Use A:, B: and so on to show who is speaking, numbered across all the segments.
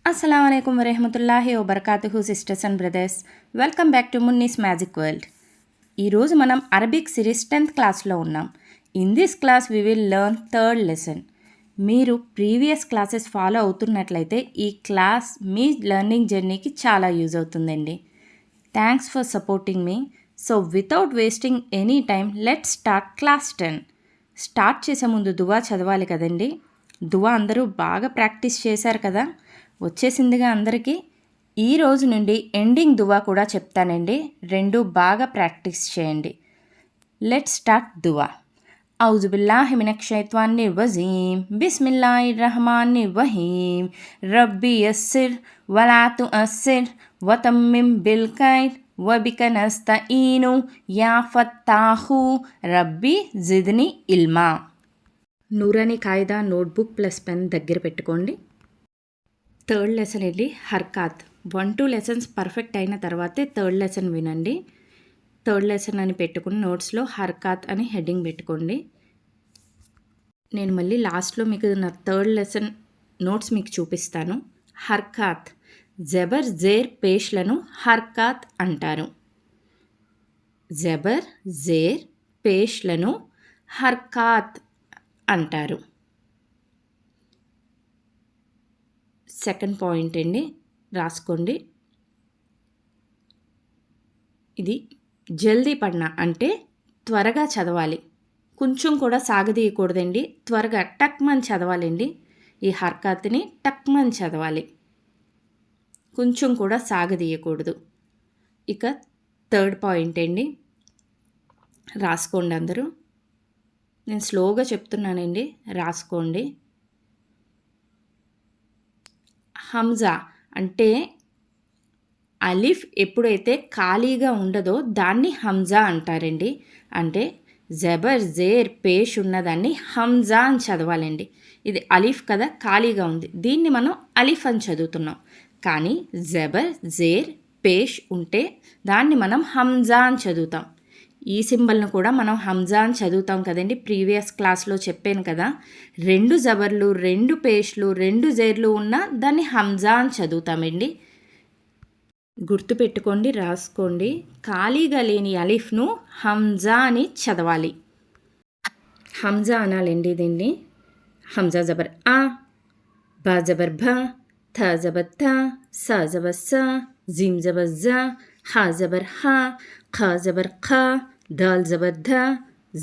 A: Assalamualaikum warahmatullahi wabarakatuhu sisters and brothers. Welcome back to Munni's Magic World. ఈరోజు మనం Arabic series 10th క్లాస్లో ఉన్నాం. In this class we will learn third lesson. మీరు previous classes follow అవుతున్నట్లయితే ఈ class మీ learning జర్నీకి చాలా use అవుతుందండి. Thanks for supporting me. So without wasting any time let's start class 10. Start చేసే ముందు దువా చదవాలి కదండి. దువా అందరూ బాగా ప్రాక్టీస్ చేశారు కదా, వచ్చేసిందిగా అందరికీ. ఈ రోజు నుండి ఎండింగ్ దువా కూడా చెప్తానండి, రెండు బాగా ప్రాక్టీస్ చేయండి. లెట్స్ స్టార్ట్ దువా. ఔజు బిల్లాహి మినష్ షైత్వానిర్ రజీమ్. బిస్మిల్లాహిర్ రహమానిర్ రహీమ్. రబ్బి యస్సిర్ వలా తుఅస్సిర్ వతమ్మిమ్ బిల్ ఖైర్ వబిక నస్తఈను యా ఫత్తాహు రబ్బి జిద్ని ఇల్మా. Noorani Qaida notebook plus pen దగ్గర పెట్టుకోండి. థర్డ్ లెసన్ వెళ్ళి హర్కాత్. 1-2 లెసన్స్ పర్ఫెక్ట్ అయిన తర్వాతే థర్డ్ లెసన్ వినండి. థర్డ్ లెసన్ అని పెట్టుకుని నోట్స్లో హర్కాత్ అని హెడ్డింగ్ పెట్టుకోండి. నేను మళ్ళీ లాస్ట్లో మీకు నా థర్డ్ లెసన్ నోట్స్ మీకు చూపిస్తాను. హర్కాత్, జబర్ జేర్ పేష్లను హర్కాత్ అంటారు. జబర్ జేర్ పేష్లను హర్కాత్ అంటారు. సెకండ్ పాయింట్ అండి, రాసుకోండి. ఇది జల్దీ పడినా అంటే త్వరగా చదవాలి, కొంచెం కూడా సాగదీయకూడదండి. త్వరగా టక్మని చదవాలండి. ఈ హర్కాత్ని టక్మని చదవాలి, కొంచెం కూడా సాగదీయకూడదు. ఇక థర్డ్ పాయింట్ అండి, రాసుకోండి అందరూ. నేను స్లోగా చెప్తున్నానండి, రాసుకోండి. హంజా అంటే అలిఫ్ ఎప్పుడైతే ఖాళీగా ఉండదో దాన్ని హంజా అంటారండి. అంటే జబర్ జేర్ పేష్ ఉన్నదాన్ని హంజా అని చదవాలండి. ఇది అలిఫ్ కదా, ఖాళీగా ఉంది, దీన్ని మనం అలిఫ్ అని చదువుతున్నాం. కానీ జబర్ జేర్ పేష్ ఉంటే దాన్ని మనం హంజా అని చదువుతాం. ఈ సింబల్ను కూడా మనం హంజా అని చదువుతాం కదండి. ప్రీవియస్ క్లాస్లో చెప్పాను కదా, 2 జబర్లు 2 పేష్లు 2 జేర్లు ఉన్న దాన్ని హంజా అని చదువుతామండి. గుర్తుపెట్టుకోండి, రాసుకోండి. ఖాళీగా లేని అలిఫ్ను హంజా అని చదవాలి. హంజా అనాలండి దీన్ని. హంజా జబర్ ఆ, బా జబర్ భ, థ జబర్ థ, స జబర్ స, జీమ్ జబర్ జ, హా జబర్ హా, ఖ జబర్ ఖ, దాల్ జబర్ ధ,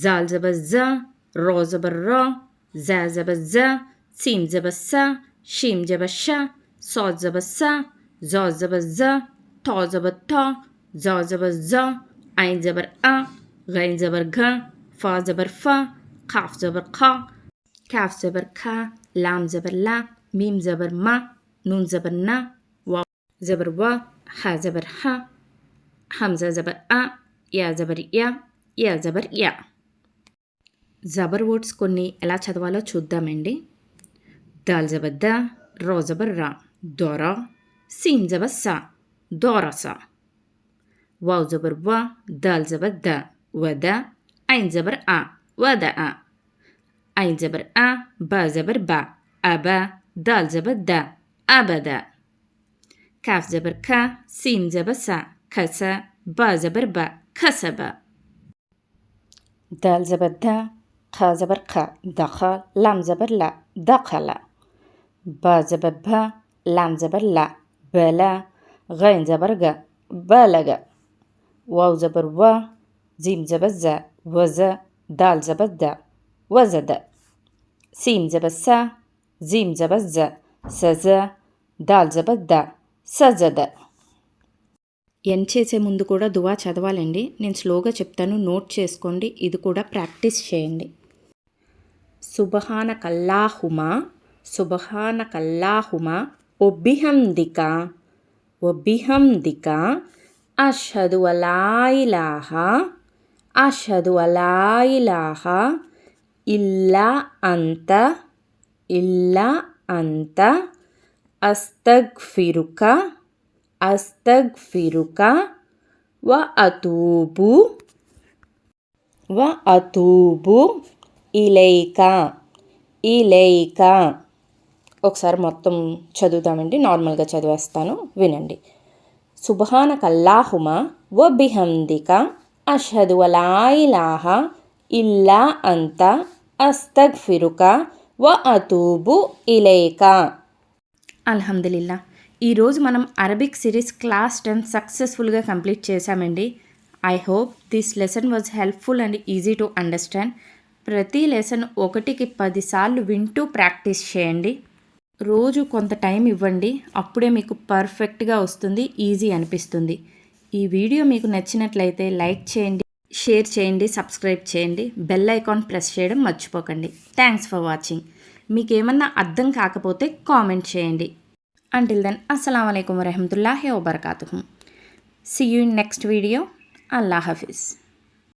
A: జాల్ జబర్ జ, రో జబర్ ర, జా జబర్ జ, సీమ్ జబర్ స, షీమ్ జబర్ ష, సోద్ జబర్ స, జో జబర్ జ, థో జబర్ థ, జో జబర్ జ, ఐన్ జబర్ అ, గైన్ జబర్ ఘ, ఫా జబర్ ఫ, ఖాఫ్ జబర్ ఖ, కాఫ్ జబర్ ఖ, లామ్ జబర్ లా, మీమ్ జబర్ మా, నూన్ జబర్ నా, వా జబర్ వా, హా జబర్ హ, హంజా జబర్ అ, యా జబర్ యా, యా జబర్ యా. జబర్ వర్డ్స్ కొన్ని ఎలా చదవాలో చూద్దామండి. దాల్ జబర్ ద, రో జబర్ రా, దోరా, సీమ్ జబర్ సా, దోరసా, వావ్ జబర్ వా, దాల్ జబర్ ద, వద, ఐన్ జబర్ ఆ, వద ఆ, ఐన్ జబర్ ఆ, బా జబర్ బా, అబ, దాల్ జబర్ ద, అబద, కాఫ్ జబర్ ఖ, సీమ్ జబర్ సా, ఖస, బా జబర్ బా, ఖసబ, దాల్ జబర్ ద, ఖ జబర్ ఖ, దఖ, లామ్ జబర్ లా, దఖల, బా జబర్ భ, లామ్ జబర్ లా, బల, గైన్ జబర్ గ, బలగ, వావ్ జబర్ వ, జీమ్ జబర్ జ, వజ, దాల్ జబర్ ద, వజద, సీమ్ జబర్ స, జీమ్ జబర్ జ, సజ, దాల్ జబర్ ద, సజద. ఎండ్ చేసే ముందు కూడా దువా చదవాలండి. నేను స్లోగా చెప్తాను, నోట్ చేసుకోండి. ఇది కూడా ప్రాక్టీస్ చేయండి. సుబ్హానకల్లాహుమా, సుబ్హానకల్లాహుమా, వబిహమ్దిక, వబిహమ్దిక, అష్హదు అలా ఇలాహా, అష్హదు అలా ఇలాహా ఇల్లా అంత, ఇల్లా అంత, అస్తగ్ఫిరుక, అస్తగ్ఫిరుక, వ అతూబు, వ అతూబు ఇలైక, ఇలైక. ఒకసారి మొత్తం చదువుతామండి, నార్మల్గా చదివేస్తాను, వినండి. సుబ్హానకల్లాహుమ వ బిహమ్దిక అష్హదు అలా ఇలాహ ఇల్లా అంత అస్తగ్ఫిరుక వ అతూబు ఇలైక. అల్హమ్దులిల్లా. ఈరోజు మనం అరబిక్ సిరీస్ క్లాస్ 10 సక్సెస్ఫుల్గా కంప్లీట్ చేశామండి. I hope this lesson was helpful and easy to understand. ప్రతి లెసన్ 1కి 10 సార్లు వింటూ ప్రాక్టీస్ చేయండి. రోజు కొంత టైం ఇవ్వండి, అప్పుడే మీకు పర్ఫెక్ట్గా వస్తుంది, ఈజీ అనిపిస్తుంది. ఈ వీడియో మీకు నచ్చినట్లయితే లైక్ చేయండి, షేర్ చేయండి, సబ్స్క్రైబ్ చేయండి, బెల్ ఐకాన్ ప్రెస్ చేయడం మర్చిపోకండి. Thanks for watching. మీకు ఏమన్నా అర్థం కాకపోతే కామెంట్ చేయండి. Until then, Assalamu alaikum warahmatullahi wabarakatuh. See you in next video. Allah Hafiz.